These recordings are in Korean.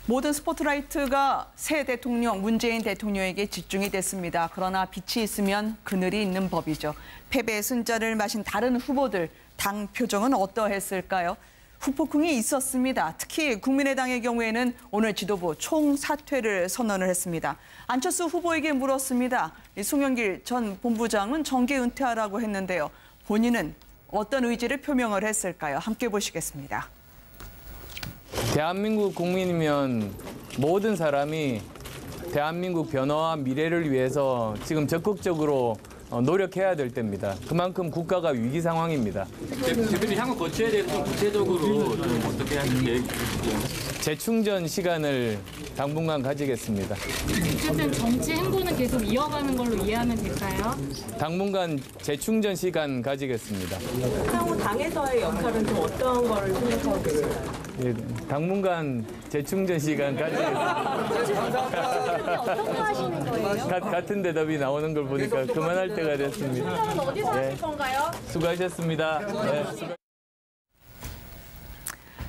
모든 스포트라이트가 새 대통령 문재인 대통령에게 집중이 됐습니다. 그러나 빛이 있으면 그늘이 있는 법이죠. 패배의 순자를 마신 다른 후보들, 당 표정은 어떠했을까요? 후폭풍이 있었습니다. 특히 국민의당의 경우에는 오늘 지도부 총사퇴를 선언을 했습니다. 안철수 후보에게 물었습니다. 송영길 전 본부장은 정계 은퇴하라고 했는데요. 본인은 어떤 의지를 표명을 했을까요? 함께 보시겠습니다. 대한민국 국민이면 모든 사람이 대한민국 변화와 미래를 위해서 지금 적극적으로 노력해야 될 때입니다. 그만큼 국가가 위기 상황입니다. 대표님 향후 거쳐야 되는 좀 구체적으로 좀 어떻게 하는 계획이시죠? 재충전 시간을 당분간 가지겠습니다. 어쨌든 정치 행보는 계속 이어가는 걸로 이해하면 될까요? 당분간 재충전 시간 가지겠습니다. 향후 당에서의 역할은 좀 어떤 걸 생각하고 계신가요? 예, 당분간 재충전 시간 가지겠습니다. 어떤 거 하시는 거예요? 같은 대답이 나오는 걸 보니까 그만할 때가 됐습니다. 충전은 어디서 하실 건가요? 수고하셨습니다. 네.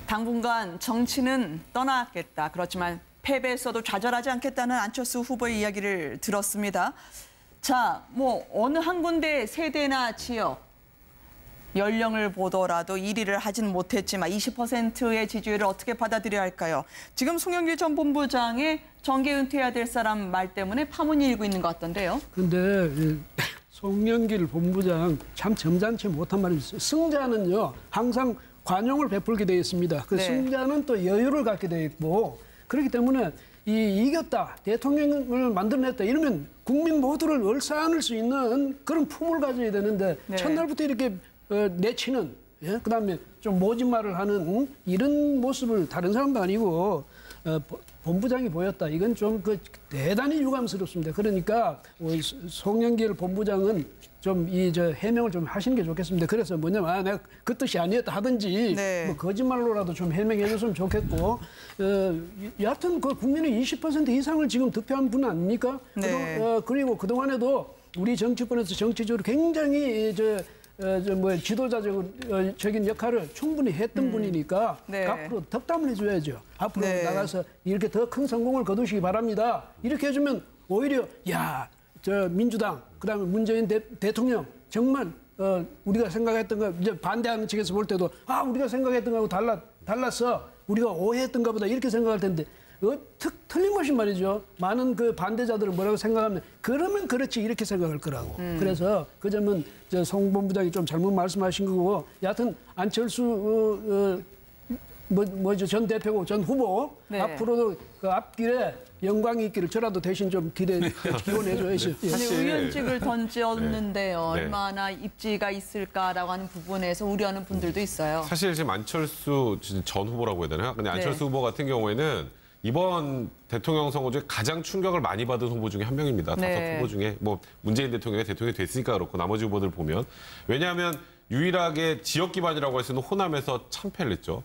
당분간 정치는 떠나겠다. 그렇지만 패배했어도 좌절하지 않겠다는 안철수 후보의 이야기를 들었습니다. 자, 어느 한 군데 세대나 지역, 연령을 보더라도 1위를 하진 못했지만 20%의 지지율을 어떻게 받아들여야 할까요? 지금 송영길 전 본부장의 정계 은퇴해야 될 사람 말 때문에 파문이 일고 있는 것 같던데요. 근데 송영길 본부장 참 점잖지 못한 말이 있어요. 승자는요 항상 관용을 베풀게 되어 있습니다. 그 네. 승자는 또 여유를 갖게 되어 있고 그렇기 때문에 이겼다, 대통령을 만들어냈다 이러면 국민 모두를 얼싸안을 수 있는 그런 품을 가져야 되는데 네. 첫날부터 이렇게 내치는 그다음에 좀 모진말을 하는 이런 모습을 다른 사람도 아니고 본부장이 보였다. 이건 좀 대단히 유감스럽습니다. 그러니까 송영길 본부장은 좀 해명을 좀 하시는 게 좋겠습니다. 그래서 뭐냐면 내가 그 뜻이 아니었다 하든지 네. 거짓말로라도 좀 해명해 줬으면 좋겠고 여하튼 그 국민의 20% 이상을 지금 득표한 분 아닙니까? 네. 그리고 우리 정치권에서 정치적으로 굉장히 지도자적인 역할을 충분히 했던 분이니까 네. 앞으로 덕담을 해줘야죠. 앞으로 네. 나가서 이렇게 더 큰 성공을 거두시기 바랍니다. 이렇게 해주면 오히려 민주당 그다음에 문재인 대통령 정말 우리가 생각했던 거 이제 반대하는 측에서 볼 때도 우리가 생각했던 거하고 달랐어. 우리가 오해했던가 보다 이렇게 생각할 텐데 틀림없이 말이죠. 많은 그 반대자들은 뭐라고 생각하면 그러면 그렇지 이렇게 생각할 거라고. 그래서 그 점은 송 본부장이 좀 잘못 말씀하신 거고 여하튼 안철수 전 대표고 전 후보 네. 앞으로도 그 앞길에 영광이 있기를 저라도 대신 좀 기원해줘야죠. 아니, 의원직을 던졌는데요. 네. 얼마나 입지가 있을까라고 하는 부분에서 우려하는 분들도 있어요. 사실 지금 안철수 전 후보라고 해야 되나요? 근데 안철수 네. 후보 같은 경우에는 이번 대통령 선거 중에 가장 충격을 많이 받은 후보 중에 한 명입니다. 네. 5 후보 중에 문재인 대통령이 됐으니까 그렇고 나머지 후보들 보면 왜냐하면 유일하게 지역 기반이라고 할 수 있는 호남에서 참패를 했죠.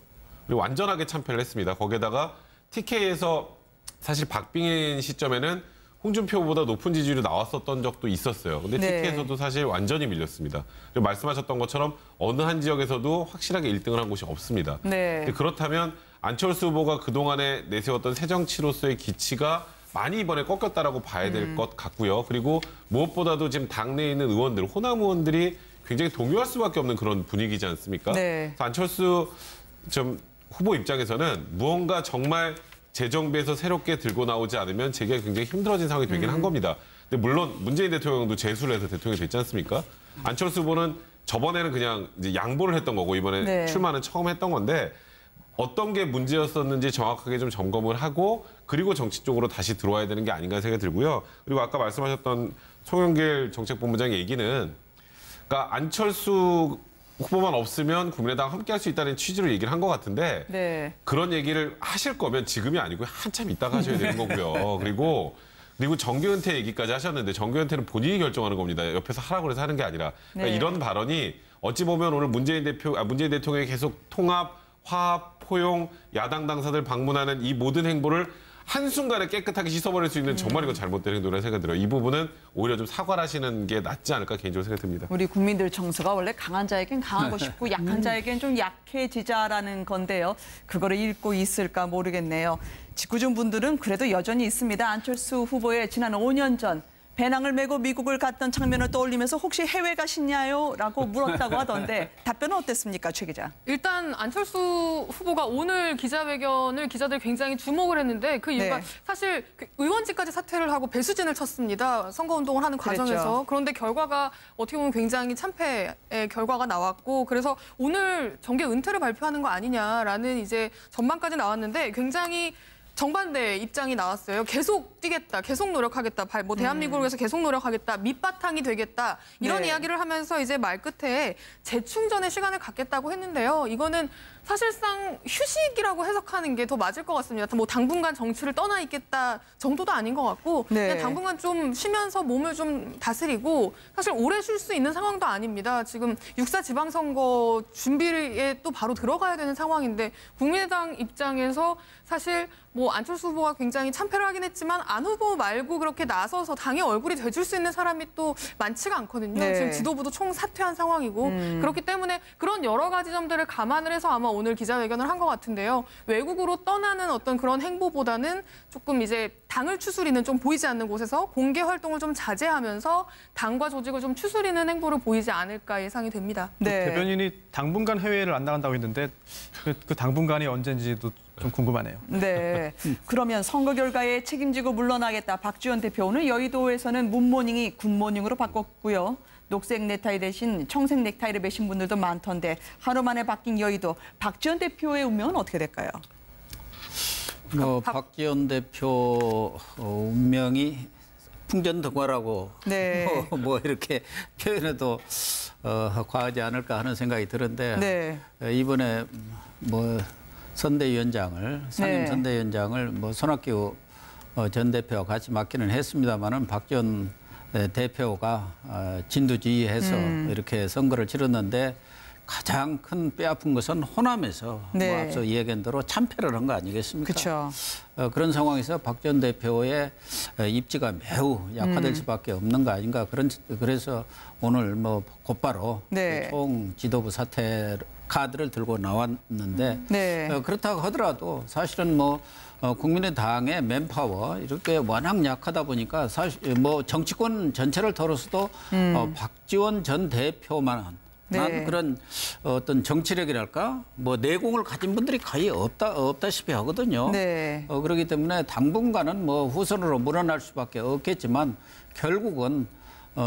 그리고 완전하게 참패를 했습니다. 거기에다가 TK에서 사실 박빙인 시점에는 홍준표 후보다 높은 지지율이 나왔었던 적도 있었어요. 근데 네. TK에서도 사실 완전히 밀렸습니다. 그리고 말씀하셨던 것처럼 어느 한 지역에서도 확실하게 1등을 한 곳이 없습니다. 네. 그렇다면 안철수 후보가 그동안에 내세웠던 새정치로서의 기치가 많이 이번에 꺾였다라고 봐야 될 것 같고요. 그리고 무엇보다도 지금 당내에 있는 의원들, 호남 의원들이 굉장히 동요할 수밖에 없는 그런 분위기지 않습니까? 네. 그래서 안철수 후보 입장에서는 무언가 정말 재정비에서 새롭게 들고 나오지 않으면 제게 굉장히 힘들어진 상황이 되긴 한 겁니다. 근데 물론 문재인 대통령도 재수를 해서 대통령이 됐지 않습니까? 안철수 후보는 저번에는 그냥 이제 양보를 했던 거고 이번에 네. 출마는 처음 했던 건데 어떤 게 문제였었는지 정확하게 좀 점검을 하고 그리고 정치 쪽으로 다시 들어와야 되는 게 아닌가 생각이 들고요. 그리고 아까 말씀하셨던 송영길 정책본부장 얘기는 그러니까 안철수 후보만 없으면 국민의당 함께 할 수 있다는 취지로 얘기를 한 것 같은데 네. 그런 얘기를 하실 거면 지금이 아니고 한참 있다가 하셔야 되는 거고요. 그리고 정계 은퇴 얘기까지 하셨는데 정계 은퇴는 본인이 결정하는 겁니다. 옆에서 하라고 해서 하는 게 아니라 그러니까 네. 이런 발언이 어찌 보면 오늘 문재인 대통령이 계속 통합, 화합, 포용, 야당 당사들 방문하는 이 모든 행보를 한순간에 깨끗하게 씻어버릴 수 있는 정말 이거 잘못된 행동이라는 생각이 들어요. 이 부분은 오히려 좀 사과를 하시는 게 낫지 않을까 개인적으로 생각이 듭니다. 우리 국민들 정서가 원래 강한 자에겐 강하고 싶고 약한 자에겐 좀 약해지자라는 건데요. 그거를 읽고 있을까 모르겠네요. 직구중 분들은 그래도 여전히 있습니다. 안철수 후보의 지난 5년 전 배낭을 메고 미국을 갔던 장면을 떠올리면서 혹시 해외 가시냐요? 라고 물었다고 하던데 답변은 어땠습니까, 최 기자? 일단 안철수 후보가 오늘 기자회견을 기자들이 굉장히 주목을 했는데 그 이유가 네. 사실 그 의원직까지 사퇴를 하고 배수진을 쳤습니다. 선거운동을 하는 과정에서. 그랬죠. 그런데 결과가 어떻게 보면 굉장히 참패의 결과가 나왔고 그래서 오늘 정계 은퇴를 발표하는 거 아니냐라는 이제 전망까지 나왔는데 굉장히 정반대 입장이 나왔어요. 계속 뛰겠다, 계속 노력하겠다, 뭐 대한민국을 위해서 계속 노력하겠다, 밑바탕이 되겠다 이런 네. 이야기를 하면서 이제 말끝에 재충전의 시간을 갖겠다고 했는데요. 이거는 사실상 휴식이라고 해석하는 게 더 맞을 것 같습니다. 뭐 당분간 정치를 떠나 있겠다 정도도 아닌 것 같고 네. 그냥 당분간 좀 쉬면서 몸을 좀 다스리고 사실 오래 쉴 수 있는 상황도 아닙니다. 지금 6.4 지방선거 준비에 또 바로 들어가야 되는 상황인데 국민의당 입장에서 사실 뭐 안철수 후보가 굉장히 참패를 하긴 했지만 안 후보 말고 그렇게 나서서 당의 얼굴이 돼줄 수 있는 사람이 또 많지가 않거든요. 네. 지금 지도부도 총 사퇴한 상황이고 그렇기 때문에 그런 여러 가지 점들을 감안을 해서 아마 오늘 기자회견을 한 것 같은데요. 외국으로 떠나는 어떤 그런 행보보다는 조금 이제 당을 추스리는 좀 보이지 않는 곳에서 공개 활동을 좀 자제하면서 당과 조직을 좀 추스리는 행보를 보이지 않을까 예상이 됩니다. 네. 대변인이 당분간 해외를 안 나간다고 했는데 그 당분간이 언제인지도 좀 궁금하네요. 네. 그러면 선거 결과에 책임지고 물러나겠다. 박지원 대표 오늘 여의도에서는 문모닝이 굿모닝으로 바꿨고요. 녹색 넥타이 대신 청색 넥타이를 매신 분들도 많던데 하루 만에 바뀐 여의도. 박지원 대표의 운명은 어떻게 될까요? 박지원 대표 운명이 풍전등화라고 네. 뭐 이렇게 표현해도 과하지 않을까 하는 생각이 드는데 네. 이번에 뭐 선대위원장을 상임 네. 선대위원장을 뭐 손학규 전 대표와 같이 맡기는 했습니다만은 박지원 대표가 진두지휘해서 이렇게 선거를 치렀는데 가장 큰 뼈아픈 것은 호남에서 네. 뭐 앞서 이야기한 대로 참패를 한 거 아니겠습니까? 그렇죠. 그런 상황에서 박 전 대표의 입지가 매우 약화될 수밖에 없는 거 아닌가. 그래서 오늘 뭐 곧바로 네. 총 지도부 사퇴 카드를 들고 나왔는데 네. 그렇다고 하더라도 사실은 뭐 국민의당의 맨파워 이렇게 워낙 약하다 보니까 사실 뭐 정치권 전체를 털어서도 박지원 전 대표만한 네. 그런 어떤 정치력이랄까 뭐 내공을 가진 분들이 거의 없다시피 하거든요. 네. 그렇기 때문에 당분간은 뭐 후선으로 물러날 수밖에 없겠지만 결국은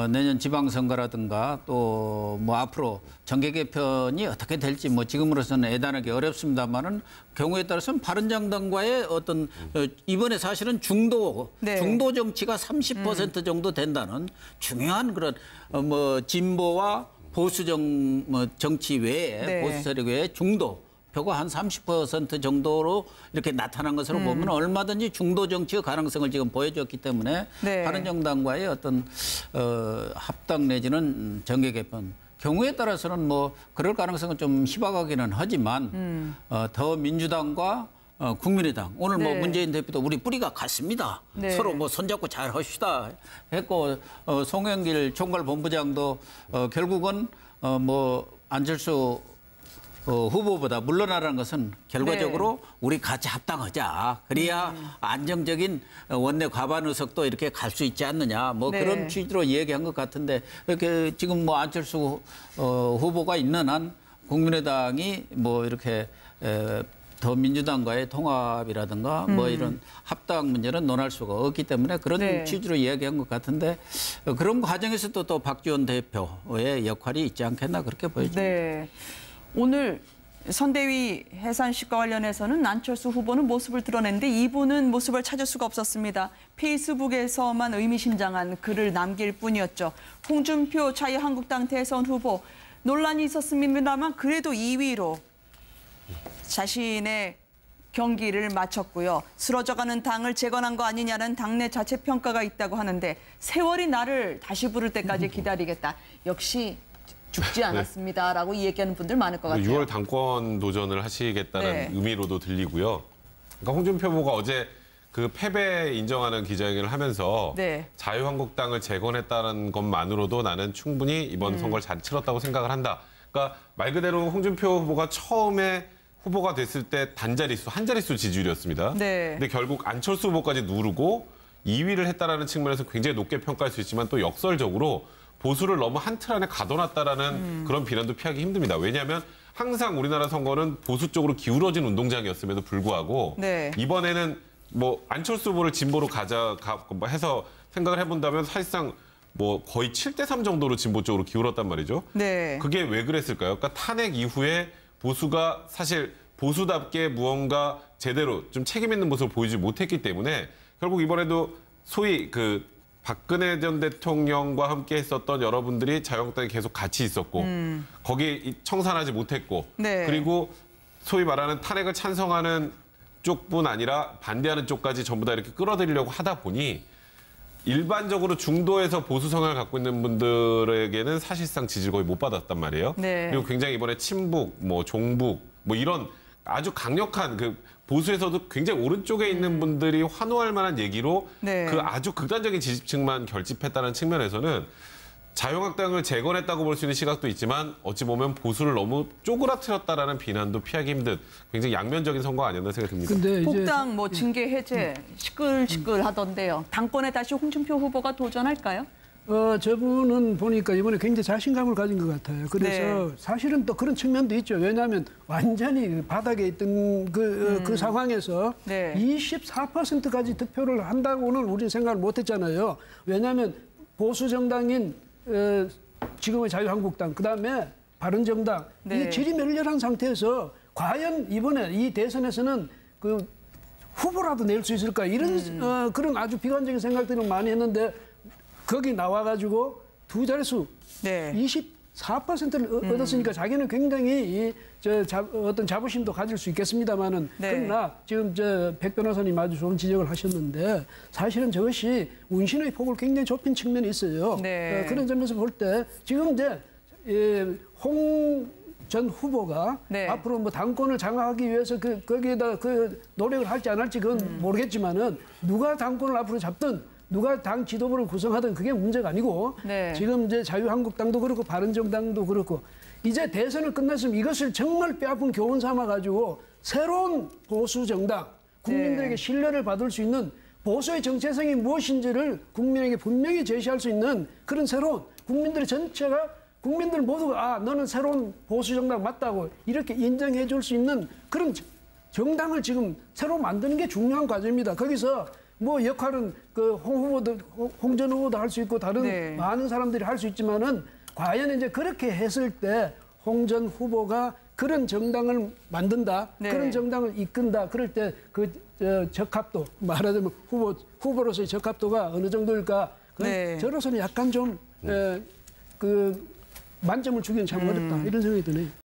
내년 지방선거라든가 또 뭐 앞으로 정계 개편이 어떻게 될지 뭐 지금으로서는 예단하기 어렵습니다만은 경우에 따라서는 바른정당과의 어떤 이번에 사실은 중도 정치가 30% 정도 된다는 중요한 그런 뭐 진보와 보수 정치 외에 네. 보수 세력 외에 중도 표가 한 30% 정도로 이렇게 나타난 것으로 보면 얼마든지 중도 정치의 가능성을 지금 보여줬기 때문에 네. 바른정당과의 어떤 합당 내지는 정계 개편 경우에 따라서는 뭐 그럴 가능성은 좀 희박하기는 하지만 더 민주당과 국민의당 오늘 뭐 네. 문재인 대표도 우리 뿌리가 같습니다. 네. 서로 뭐 손잡고 잘 합시다 했고 송영길 총괄본부장도 결국은 뭐 안철수 후보보다 물러나라는 것은 결과적으로 네. 우리 같이 합당하자. 그래야 안정적인 원내 과반 의석도 이렇게 갈 수 있지 않느냐. 뭐 네. 그런 취지로 얘기한 것 같은데 이렇게 지금 뭐 안철수 후보가 있는 한 국민의당이 뭐 이렇게 더 민주당과의 통합이라든가 뭐 이런 합당 문제는 논할 수가 없기 때문에 그런 네. 취지로 이야기한 것 같은데 그런 과정에서도 또 박지원 대표의 역할이 있지 않겠나 그렇게 보여집니다. 네. 오늘 선대위 해산식과 관련해서는 안철수 후보는 모습을 드러냈는데 이분은 모습을 찾을 수가 없었습니다. 페이스북에서만 의미심장한 글을 남길 뿐이었죠. 홍준표 자유한국당 대선 후보 논란이 있었습니다만 그래도 2위로 자신의 경기를 마쳤고요. 쓰러져가는 당을 재건한 거 아니냐는 당내 자체 평가가 있다고 하는데 세월이 나를 다시 부를 때까지 기다리겠다. 역시 죽지 않았습니다라고 얘기하는 분들 많을 것 같아요. 6월 당권 도전을 하시겠다는 네. 의미로도 들리고요. 그러니까 홍준표 후보가 어제 그 패배 인정하는 기자회견을 하면서 네. 자유한국당을 재건했다는 것만으로도 나는 충분히 이번 선거를 잘 치렀다고 생각을 한다. 그러니까 말 그대로 홍준표 후보가 처음에 후보가 됐을 때 단자릿수, 한 자릿수 지지율이었습니다. 네. 근데 결국 안철수 후보까지 누르고 2위를 했다라는 측면에서 굉장히 높게 평가할 수 있지만 또 역설적으로 보수를 너무 한 틀 안에 가둬놨다라는 그런 비난도 피하기 힘듭니다. 왜냐하면 항상 우리나라 선거는 보수 쪽으로 기울어진 운동장이었음에도 불구하고 네. 이번에는 뭐 안철수 후보를 진보로 해서 생각을 해본다면 사실상 뭐 거의 7대3 정도로 진보 쪽으로 기울었단 말이죠. 네. 그게 왜 그랬을까요? 그러니까 탄핵 이후에 보수가 사실 보수답게 무언가 제대로 좀 책임 있는 모습을 보이지 못했기 때문에 결국 이번에도 소위 그 박근혜 전 대통령과 함께 했었던 여러분들이 자유한국당에 계속 같이 있었고 거기에 청산하지 못했고 네. 그리고 소위 말하는 탄핵을 찬성하는 쪽뿐 아니라 반대하는 쪽까지 전부 다 이렇게 끌어들이려고 하다 보니 일반적으로 중도에서 보수 성향을 갖고 있는 분들에게는 사실상 지지를 거의 못 받았단 말이에요. 네. 그리고 굉장히 이번에 친북, 뭐 종북, 뭐 이런 아주 강력한 그 보수에서도 굉장히 오른쪽에 있는 분들이 환호할 만한 얘기로 네. 그 아주 극단적인 지지층만 결집했다는 측면에서는 자유한국당을 재건했다고 볼 수 있는 시각도 있지만 어찌 보면 보수를 너무 쪼그라뜨렸다라는 비난도 피하기 힘든 굉장히 양면적인 선거 아니었나 생각이 듭니다. 근데 이제 복당 뭐 징계 해제 시끌시끌 하던데요. 당권에 다시 홍준표 후보가 도전할까요? 저분은 보니까 이번에 굉장히 자신감을 가진 것 같아요. 그래서 네. 사실은 또 그런 측면도 있죠. 왜냐하면 완전히 바닥에 있던 그 상황에서 네. 24%까지 득표를 한다고는 우리는 생각을 못했잖아요. 왜냐하면 보수 정당인 지금의 자유한국당, 그다음에 바른정당 네. 이게 질이 멸렬한 상태에서 과연 이번에 이 대선에서는 그 후보라도 낼 수 있을까 이런 그런 아주 비관적인 생각들을 많이 했는데 거기 나와가지고 두 자릿수 네. 24%를 얻었으니까 자기는 굉장히 어떤 자부심도 가질 수 있겠습니다만은 네. 그러나 지금 백 변호사님 아주 좋은 지적을 하셨는데 사실은 저것이 운신의 폭을 굉장히 좁힌 측면이 있어요. 네. 그런 점에서 볼 때 지금 홍 전 후보가 네. 앞으로 뭐 당권을 장악하기 위해서 거기에다 노력을 할지 안 할지 그건 모르겠지만은 누가 당권을 앞으로 잡든 누가 당 지도부를 구성하든 그게 문제가 아니고 네. 지금 자유한국당도 그렇고 바른정당도 그렇고 이제 대선을 끝났으면 이것을 정말 뼈아픈 교훈 삼아 가지고 새로운 보수 정당 국민들에게 네. 신뢰를 받을 수 있는 보수의 정체성이 무엇인지를 국민에게 분명히 제시할 수 있는 그런 새로운 국민들 전체가 국민들 모두가 너는 새로운 보수 정당 맞다고 이렇게 인정해 줄 수 있는 그런 정당을 지금 새로 만드는 게 중요한 과제입니다. 거기서 뭐 역할은 홍 전 후보도 할 수 있고 다른 네. 많은 사람들이 할 수 있지만은 과연 이제 그렇게 했을 때 홍 전 후보가 그런 정당을 만든다, 네. 그런 정당을 이끈다. 그럴 때 적합도 말하자면 후보로서의 적합도가 어느 정도일까? 네. 저로서는 약간 좀 만점을 주기는 참 어렵다 이런 생각이 드네요.